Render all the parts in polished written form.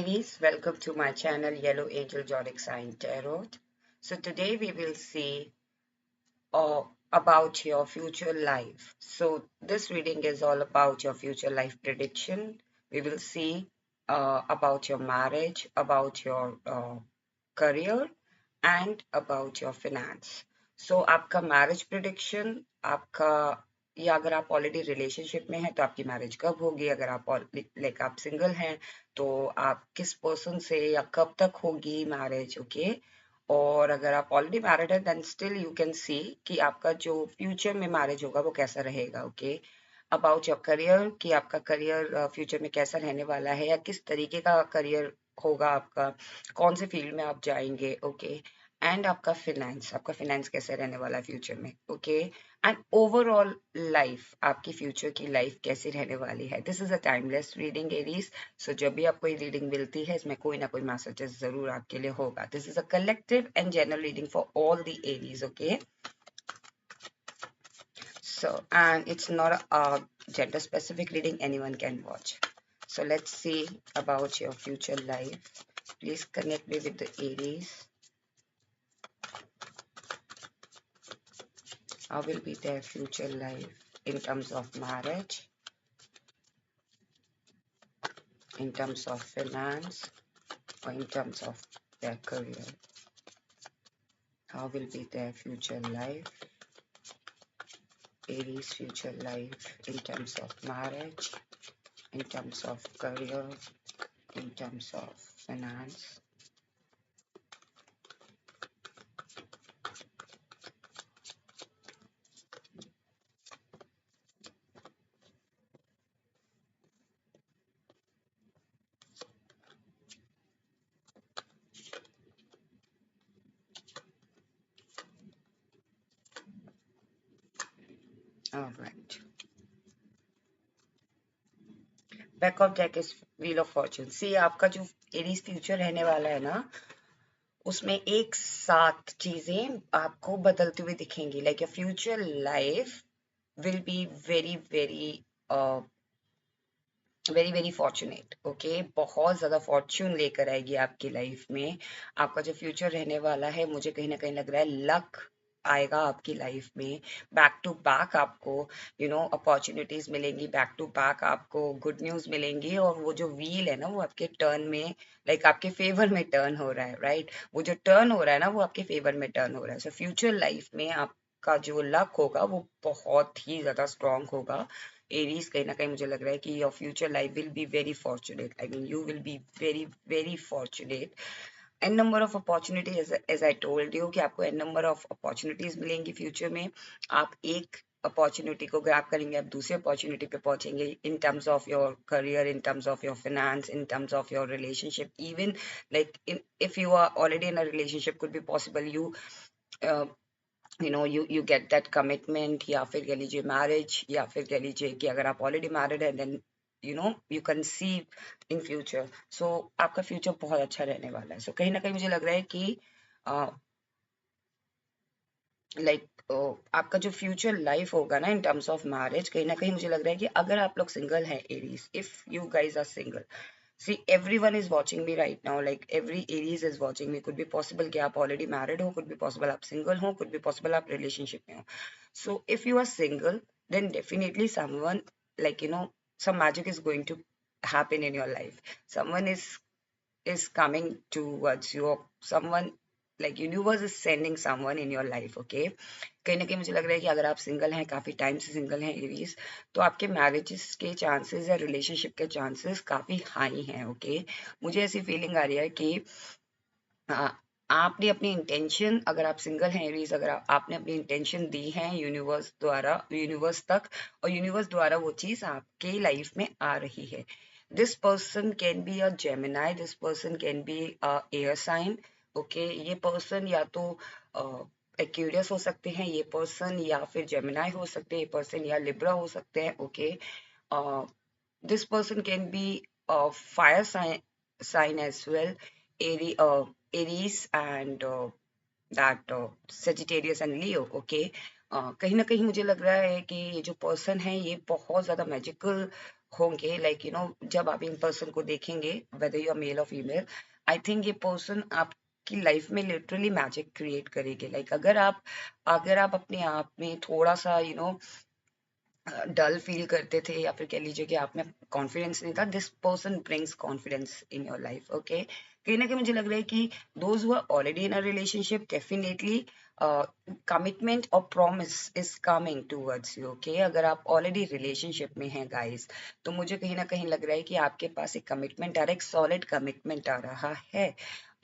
Aries, welcome to my channel Yellow Angel Zodiac Sign Tarot. So today we will see about your future life. So this reading is all about your future life prediction. We will see about your marriage, about your career and about your finance. So आपका marriage prediction आपका या अगर आप already relationship में हैं तो आपकी marriage कब होगी, अगर आप लाइक आप सिंगल हैं तो आप किस पर्सन से या कब तक होगी मैरिज, ओके। और अगर आप ऑलरेडी मैरिड है then still you can see कि आपका जो फ्यूचर में मैरिज होगा वो कैसा रहेगा, ओके। अबाउट योर करियर कि आपका करियर फ्यूचर में कैसा रहने वाला है या किस तरीके का करियर होगा आपका, कौन से फील्ड में आप जाएंगे, ओके। एंड आपका फाइनेंस कैसे रहने वाला है फ्यूचर में, ओके। एंड ओवरऑल लाइफ, आपकी फ्यूचर की लाइफ कैसी रहने वाली है। This is a timeless reading Aries. So जब भी आपको ये रीडिंग मिलती है इसमें कोई ना कोई मैसेजेस जरूर आपके लिए होगा। This is a collective and general reading for all the Aries, okay. So, and it's not a gender specific reading, anyone can watch. So let's see about your future life. Please connect me with the Aries. How will be their future life in terms of marriage, in terms of finance, or in terms of their career? How will be their future life, Aries future life, in terms of marriage, in terms of career, in terms of finance? All right. Back of deck is wheel of fortune. See आपका जो Aries future रहने वाला है ना, उसमें एक साथ चीजें आपको बदलती हुई दिखेंगी। Like your future life will be very very very very fortunate, okay. बहुत ज्यादा फॉर्च्यून लेकर आएगी आपकी लाइफ में। आपका जो फ्यूचर रहने वाला है, मुझे कहीं ना कहीं लग रहा है लक आएगा आपकी लाइफ में। बैक टू बैक आपको अपॉर्चुनिटीज मिलेंगी, बैक टू बैक आपको गुड न्यूज मिलेंगी। और वो जो व्हील है ना वो आपके टर्न में, लाइक आपके फेवर में टर्न हो रहा है, राइट। वो जो टर्न हो रहा है ना वो आपके फेवर में टर्न हो रहा है। सो फ्यूचर लाइफ में आपका जो लक होगा वो बहुत ही ज्यादा स्ट्रांग होगा। एरीज, कहीं ना कहीं मुझे लग रहा है कि your future life will be very fortunate. I mean you will be very very fortunate. An number of opportunities, as I told you कि आपको एन नंबर ऑफ अपॉर्चुनिटीज मिलेंगी फ्यूचर में। आप एक अपॉर्चुनिटी को ग्रैब करेंगे, आप दूसरी अपॉर्चुनिटी पे पहुंचेंगे, in terms of your career, in terms of your finance, in terms of your relationship. Even like if you are already in a relationship, could be possible you get that commitment, या फिर कह लीजिए marriage, या फिर कह लीजिए कि अगर आप ऑलरेडी मैरिड है then you conceive in future. So आपका फ्यूचर बहुत अच्छा रहने वाला है। सो कहीं ना कहीं मुझे लग रहा है कि आपका जो फ्यूचर लाइफ होगा ना इन टर्म्स ऑफ मैरिज, कहीं ना कहीं मुझे लग रहा है कि अगर आप लोग सिंगल हैं Aries, if you guys are single, see everyone is watching me right now, like every Aries is watching me. Could be possible कि आप already married हो, could be possible आप single हो, could be possible आप relationship में हो। So if you are single then definitely someone, like some magic is going to happen in your life. Someone is coming towards you, or someone, like universe is sending someone in your life, okay। कहीं ना कहीं मुझे लग रहा है कि अगर आप सिंगल हैं, काफी टाइम से सिंगल हैं एरीज, तो आपके मैरिजेस के चांसेस या रिलेशनशिप के चांसेस काफी हाई हैं, ओके। मुझे ऐसी फीलिंग आ रही है कि आपने अपनी इंटेंशन, अगर आप सिंगल हैं एरीज, अगर आपने अपनी इंटेंशन दी है यूनिवर्स द्वारा, यूनिवर्स तक, और यूनिवर्स द्वारा वो चीज आपके लाइफ में आ रही है। This person can be a Gemini, this person can be a air sign, okay. ये पर्सन या तो एक्यूरियस हो सकते हैं, ये पर्सन, या फिर जेमिनाई हो सकते हैं ये पर्सन, या लिब्रा हो सकते हैं, okay. This person can B fire sign as well, Aries and that Sagittarius and Leo, okay। कहीं ना कहीं मुझे लग रहा है कि ये जो पर्सन है ये बहुत ज्यादा मैजिकल होंगे, लाइक जब आप इन पर्सन को देखेंगे, वेदर यू आर मेल और फीमेल, आई थिंक ये पर्सन आपकी लाइफ में लिटरली मैजिक क्रिएट करेगी। लाइक अगर आप अपने आप में थोड़ा सा डल फील करते थे, या फिर कह लीजिए कि आप में कॉन्फिडेंस नहीं था, this person brings confidence in your life. Okay, कहीं ना कहीं मुझे लग रहा है कि those who are already in a relationship, definitely commitment और promise is coming towards you. Okay, अगर आप ऑलरेडी रिलेशनशिप में हैं गाइस, तो मुझे कहीं ना कहीं लग रहा है कि आपके पास एक कमिटमेंट आ रहा है, एक सॉलिड कमिटमेंट आ रहा है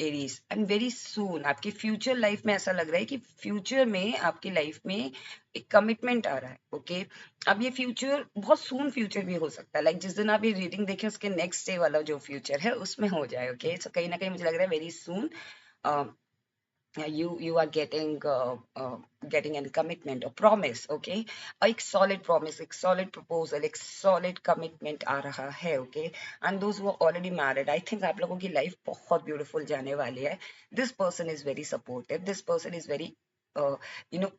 एरीज, एंड वेरी सून आपकी फ्यूचर लाइफ में ऐसा लग रहा है कि फ्यूचर में आपकी लाइफ में एक कमिटमेंट आ रहा है। ओके, अब ये फ्यूचर बहुत सून फ्यूचर भी हो सकता है, लाइक जिस दिन आप ये रीडिंग देखें उसके नेक्स्ट डे वाला जो फ्यूचर है उसमें हो जाए। ओके, सो कहीं ना कहीं मुझे लग रहा है very soon you are getting a commitment or promise. Okay, एक solid promise, एक solid proposal, एक solid commitment आ रहा है। Okay, and those who are already married, I think आप लोगों की life बहुत beautiful जाने वाली है। This person is very supportive, this person is very uh, you know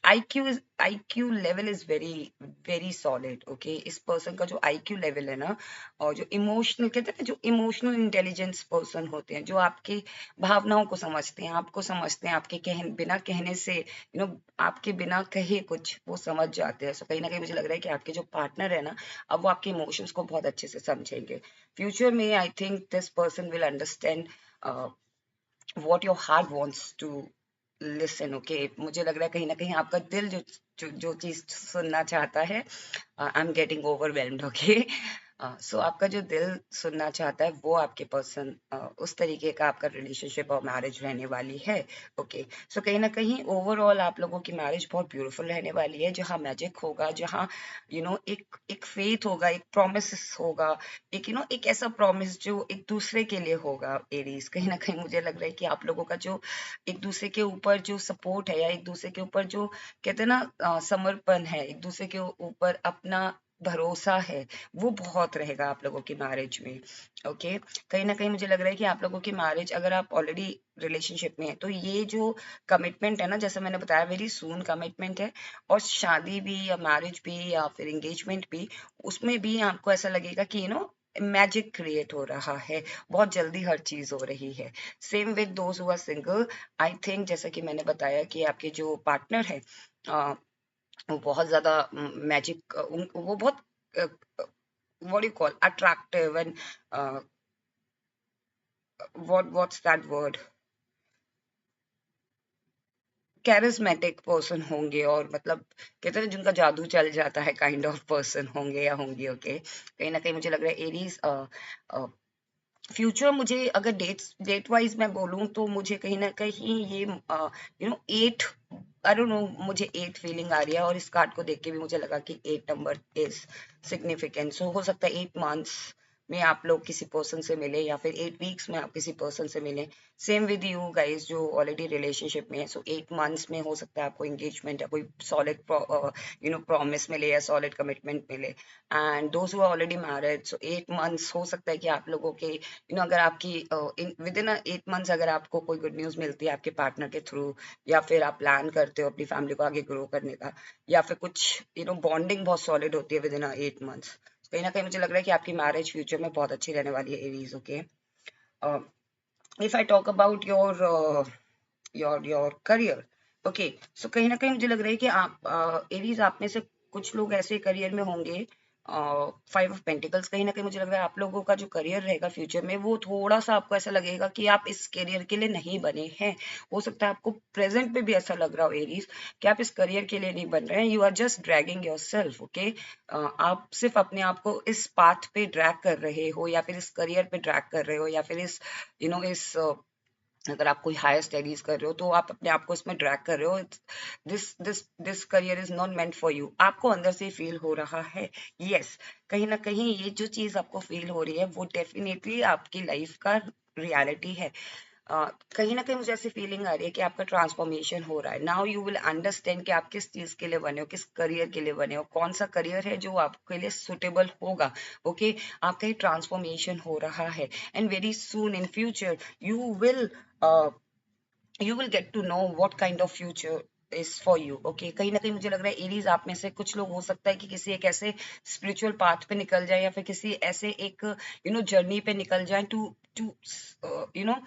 IQ level is very very solid. Okay, इस पर्सन का जो IQ लेवल है ना, और जो इमोशनल कहते हैं ना, जो इमोशनल इंटेलिजेंस पर्सन होते हैं, जो आपकी भावनाओं को समझते हैं, आपको समझते हैं, आपके बिना कहने से आपके बिना कहे कुछ वो समझ जाते हैं। सो कहीं ना कहीं मुझे लग रहा है कि आपके जो पार्टनर है ना, अब वो आपके इमोशंस को बहुत अच्छे से समझेंगे फ्यूचर में। I think this person will understand what your heart wants to listen. Okay, मुझे लग रहा है कहीं ना कहीं आपका दिल जो चीज सुनना चाहता है, I am getting overwhelmed. Okay, so आपका जो दिल सुनना चाहता है वो आपके पर्सन, उस तरीके का आपका रिलेशनशिप और मैरिज रहने वाली है। ओके, सो कहीं ना कहीं ओवरऑल आप लोगों की मैरिज बहुत ब्यूटीफुल रहने वाली है, जहाँ मैजिक होगा, जहाँ एक एक फेथ होगा, एक प्रोमिस होगा, एक ऐसा प्रॉमिस जो एक दूसरे के लिए होगा। एरीज, कहीं ना कहीं मुझे लग रहा है कि आप लोगों का जो एक दूसरे के ऊपर जो सपोर्ट है, या एक दूसरे के ऊपर जो कहते हैं ना समर्पण है, एक दूसरे के ऊपर अपना भरोसा है, वो बहुत रहेगा आप लोगों की मैरिज में। ओके, कहीं ना कहीं मुझे लग रहा है कि आप लोगों की मैरिज, अगर आप ऑलरेडी रिलेशनशिप में है, तो ये जो कमिटमेंट है ना, जैसे मैंने बताया, वेरी सून कमिटमेंट है। और शादी भी या मैरिज भी या फिर एंगेजमेंट भी, उसमें भी आपको ऐसा लगेगा कि मैजिक क्रिएट हो रहा है, बहुत जल्दी हर चीज हो रही है। Same with those who are single, I think जैसा कि मैंने बताया कि आपके जो पार्टनर है, वो बहुत ज्यादा मैजिक, वो बहुत what do you call attractive and what's that word, charismatic person होंगे, और मतलब कहते हैं जिनका जादू चल जाता है, काइंड ऑफ पर्सन होंगे या होंगी। ओके, कहीं ना कहीं मुझे लग रहा है एरीज फ्यूचर, मुझे अगर डेट वाइज मैं बोलूं, तो मुझे कहीं ना कहीं ये 8, आई डोंट नो, मुझे 8 फीलिंग आ रही है, और इस कार्ड को देख के भी मुझे लगा कि 8 नंबर इज सिग्निफिकेंट। सो हो सकता है 8 मंथ्स में आप लोग किसी पर्सन से मिले, या फिर 8 वीक्स में आप किसी पर्सन से मिले। सेम विद यू गाइस जो ऑलरेडी रिलेशनशिप में है, सो 8 मंथ्स में हो सकता है आपको एंगेजमेंट या कोई सॉलिड प्रॉमिस मिले, या सॉलिड कमिटमेंट मिले। And those who are already married, so 8 months हो सकता है कि आप लोगों के अगर आपकी विद इन 8 मंथ्स अगर आपको कोई गुड न्यूज मिलती है आपके पार्टनर के थ्रू, या फिर आप प्लान करते हो अपनी फैमिली को आगे ग्रो करने का, या फिर कुछ बॉन्डिंग बहुत सॉलिड होती है विद इन 8 मंथ्स, कहीं ना कहीं मुझे लग रहा है कि आपकी मैरिज फ्यूचर में बहुत अच्छी रहने वाली है Aries. Okay, if I talk about your career, okay, so कहीं ना कहीं मुझे लग रहा है कि आप एरीज, आप में से कुछ लोग ऐसे करियर में होंगे, 5 ऑफ पेंटिकल्स, कहीं ना कहीं मुझे लग रहा है आप लोगों का जो करियर रहेगा फ्यूचर में, वो थोड़ा सा आपको ऐसा लगेगा कि आप इस करियर के लिए नहीं बने हैं। हो सकता है आपको प्रेजेंट में भी ऐसा लग रहा हो एरीज कि आप इस करियर के लिए नहीं बन रहे हैं, you are just dragging yourself. Okay, आप सिर्फ अपने आप को इस पाथ पे ड्रैग कर रहे हो, या फिर इस करियर पे ड्रैग कर रहे हो, या फिर इस इस अगर आप कोई हायर स्टडीज कर रहे हो, तो आप अपने आप को इसमें ड्रैग कर रहे हो। This this this career is not meant for you, आपको अंदर से फील हो रहा है। यस, कहीं ना कहीं ये जो चीज आपको फील हो रही है, वो डेफिनेटली आपकी लाइफ का रियलिटी है। कहीं ना कहीं मुझे ऐसी फीलिंग आ रही है कि आपका ट्रांसफॉर्मेशन हो रहा है। नाउ यू विल अंडरस्टैंड कि आप किस चीज के लिए बने हो, किस करियर के लिए बने हो, कौन सा करियर है जो आपके लिए सुटेबल होगा। ओके, आपका ये ट्रांसफॉर्मेशन हो रहा है, and very soon in future you will uh, you will get to know what kind of future is for you. Okay, कहीं ना कहीं मुझे लग रहा है एरीज आप में से कुछ लोग हो सकता है कि किसी एक ऐसे स्पिरिचुअल पाथ पे निकल जाए या फिर किसी ऐसे एक जर्नी पे निकल जाए to to you know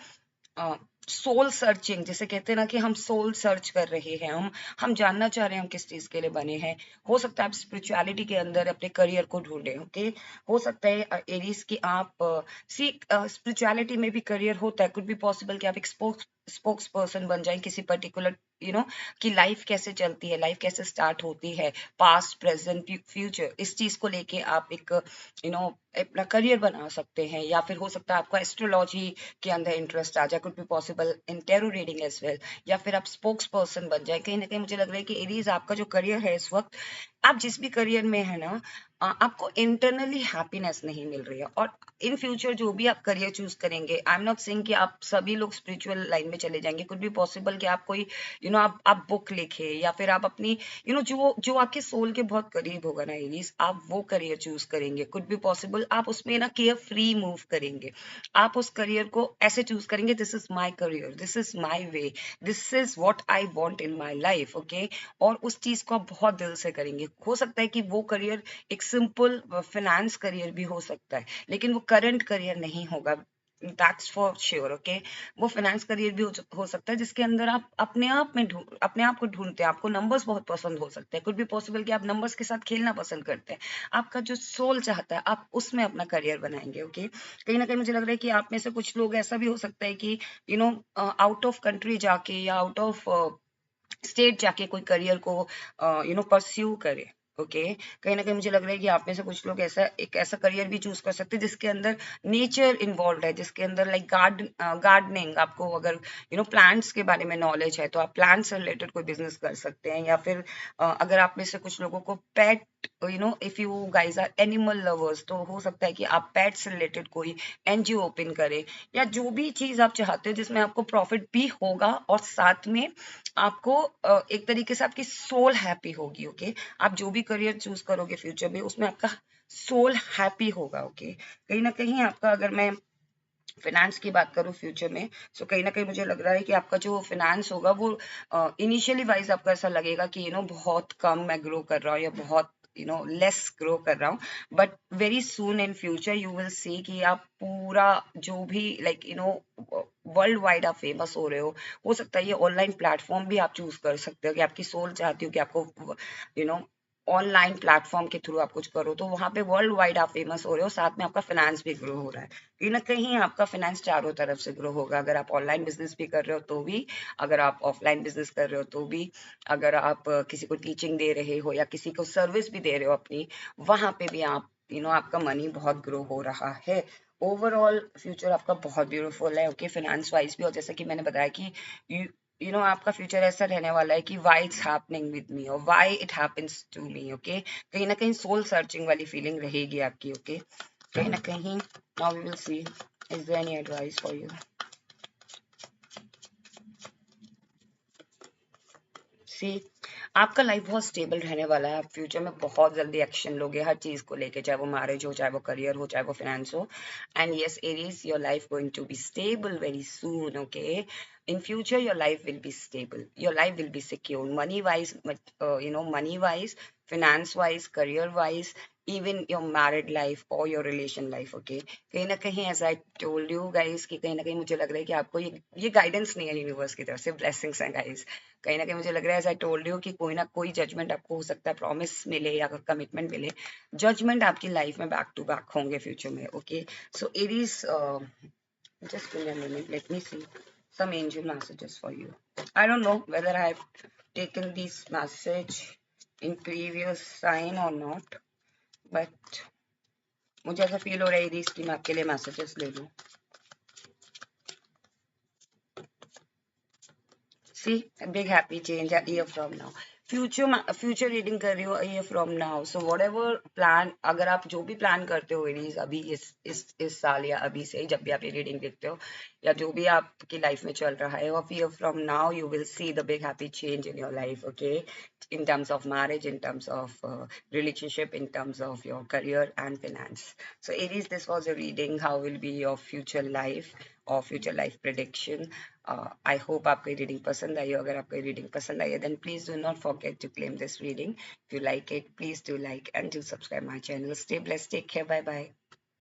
soul searching, जिसे कहते हैं ना कि हम सोल सर्च कर रहे हैं, हम जानना चाह रहे हैं हम किस चीज के लिए बने हैं। हो सकता है आप स्पिरिचुअलिटी के अंदर अपने करियर को ढूंढे। ओके, हो सकता है एरीज की आप सी स्पिरिचुअलिटी में भी करियर होता है। कुड बी पॉसिबल कि आप एक स्पोक्स पर्सन बन जाए किसी पर्टिकुलर कि लाइफ कैसे चलती है, लाइफ कैसे स्टार्ट होती है, पास्ट प्रेजेंट फ्यूचर, इस चीज को लेके आप एक अपना करियर बना सकते हैं। या फिर हो सकता है आपको एस्ट्रोलॉजी के अंदर इंटरेस्ट आ जाए, could be possible in tarot reading as well, या फिर आप स्पोक्स पर्सन बन जाए। कहीं ना कहीं मुझे लग रहा है कि एरीज आपका जो करियर है इस वक्त, आप जिस भी करियर में है ना, आपको इंटरनली हैप्पीनेस नहीं मिल रही है। और इन फ्यूचर जो भी आप करियर चूज करेंगे, आई एम नॉट सेइंग कि आप सभी लोग स्पिरिचुअल लाइन में चले जाएंगे। कुड बी पॉसिबल कि आप कोई आप बुक लिखे, या फिर आप अपनी जो जो आपके सोल के बहुत करीब होगा ना एरीज, आप वो करियर चूज करेंगे। कुड बी पॉसिबल आप उसमें ना केयर फ्री मूव करेंगे। आप उस करियर को ऐसे चूज करेंगे, this is my career, this is my way, this is what I want in my life. Okay, और उस चीज को आप बहुत दिल से करेंगे। हो सकता है कि वो करियर एक सिंपल फाइनेंस करियर भी हो सकता है, लेकिन वो करंट करियर नहीं होगा, दैट्स फॉर श्योर। ओके, वो फाइनेंस करियर भी हो सकता है जिसके अंदर आप अपने आप को ढूंढते हैं। आपको नंबर्स बहुत पसंद हो सकते हैं। कुड बी पॉसिबल कि आप नंबर्स के साथ खेलना पसंद करते हैं। आपका जो सोल चाहता है आप उसमें अपना करियर बनाएंगे। ओके, कहीं ना कहीं मुझे लग रहा है कि आप में से कुछ लोग ऐसा भी हो सकता है कि आउट ऑफ कंट्री जाके या आउट ऑफ स्टेट जाके कोई करियर को परस्यू करे। ओके, कहीं ना कहीं मुझे लग रहा है कि आप में से कुछ लोग एक ऐसा करियर भी चूज कर सकते हैं जिसके अंदर नेचर इन्वॉल्व है, जिसके अंदर लाइक गार्डनिंग, आपको अगर प्लांट्स के बारे में नॉलेज है तो आप प्लांट्स से रिलेटेड कोई बिजनेस कर सकते हैं। या फिर अगर आप में से कुछ लोगों को pet, if you guys are animal lovers, तो हो सकता है कि आप पेट से रिलेटेड कोई एनजीओ ओपन करें, या जो भी चीज आप चाहते हो जिसमें आपको प्रॉफिट भी होगा और साथ में आपको एक तरीके से आपकी सोल हैप्पी होगी। ओके, आप जो भी करियर चूज करोगे फ्यूचर में, उसमें आपका सोल हैप्पी होगा। ओके, कहीं ना कहीं आपका, अगर मैं फाइनेंस की बात करूं फ्यूचर में, सो कहीं ना कहीं मुझे लग रहा है कि आपका जो फाइनेंस होगा वो इनिशियली वाइज आपको ऐसा लगेगा कि बहुत कम मैं ग्रो कर रहा हूँ या बहुत लेस ग्रो कर रहा हूँ। But very soon in future you will see कि आप पूरा जो भी लाइक वर्ल्ड वाइड आप फेमस हो रहे हो सकता है ये ऑनलाइन प्लेटफॉर्म भी आप चूज कर सकते हो कि आपकी सोल चाहती हो कि आपको यू नो ऑनलाइन प्लेटफॉर्म के थ्रू आप कुछ करो, तो वहां पे वर्ल्ड वाइड आप फेमस हो रहे हो, साथ में आपका फाइनेंस भी ग्रो हो रहा है। कहीं ना कहीं आपका फाइनेंस चारों तरफ से ग्रो होगा। अगर आप ऑनलाइन बिजनेस भी कर रहे हो तो भी, अगर आप ऑफलाइन बिजनेस कर रहे हो तो भी, अगर आप किसी को टीचिंग दे रहे हो या किसी को सर्विस भी दे रहे हो अपनी, वहां पे भी आप आपका मनी बहुत ग्रो हो रहा है। ओवरऑल फ्यूचर आपका बहुत ब्यूटीफुल है। ओके, फाइनेंस वाइज भी, और जैसे कि मैंने बताया कि आपका फ्यूचर ऐसा रहने वाला है कि why it's happening with me और why it happens to me. Okay, कहीं ना कहीं सोल सर्चिंग वाली फीलिंग रहेगी आपकी। ओके, कहीं ना कहीं now we will see is there any advice for you. See, आपका लाइफ बहुत स्टेबल रहने वाला है। आप फ्यूचर में बहुत जल्दी एक्शन लोगे हर चीज को लेके, चाहे वो मैरिज हो, चाहे वो करियर हो, चाहे वो फाइनेंस हो। And yes Aries, your life going to be stable very soon. Okay, in future your life will be stable, your life will be secure, money wise, money wise, finance wise, career wise, even your married life or your relation life. Okay, कहीं ना कहीं as I told you guys कि कहीं ना कहीं मुझे लग रहा है कि आपको ये गाइडेंस नहीं है यूनिवर्स की तरफ से, ब्लेसिंग्स हैं गाइस। कहीं ना कहीं मुझे लग रहा है एज आई टोल्ड यू कि कोई ना कोई जजमेंट आपको हो सकता है, प्रॉमिस मिले या कमिटमेंट मिले, जजमेंट आपकी लाइफ में बैक टू बैक होंगे फ्यूचर में। Okay, so Aries, just give me a moment, let me see some angel messages for you. I don't know whether I've taken this message in previous sign or not, but मुझे ऐसा feel हो रहा है Aries की मैं आपके लिए messages ले लूं। See, a big happy change a year from now. Future reading कर रही हो a year from now. So whatever plan, अगर आप जो भी प्लान करते हो एरीज अभी इस साल या अभी से जब भी आप ये रीडिंग देखते हो, या जो भी आपकी लाइफ में चल रहा है, of year from now you will see the big happy change in your life. Okay, in terms of marriage, in terms of relationship, in terms of your career and finance. So Aries, this was a reading how will be your future life or future life prediction. I hope आपको ये reading पसंद आई हो. अगर आपको ये reading पसंद आई है then please do not forget to claim this reading. If you like it, please do like and do subscribe my channel. Stay blessed, take care, bye bye.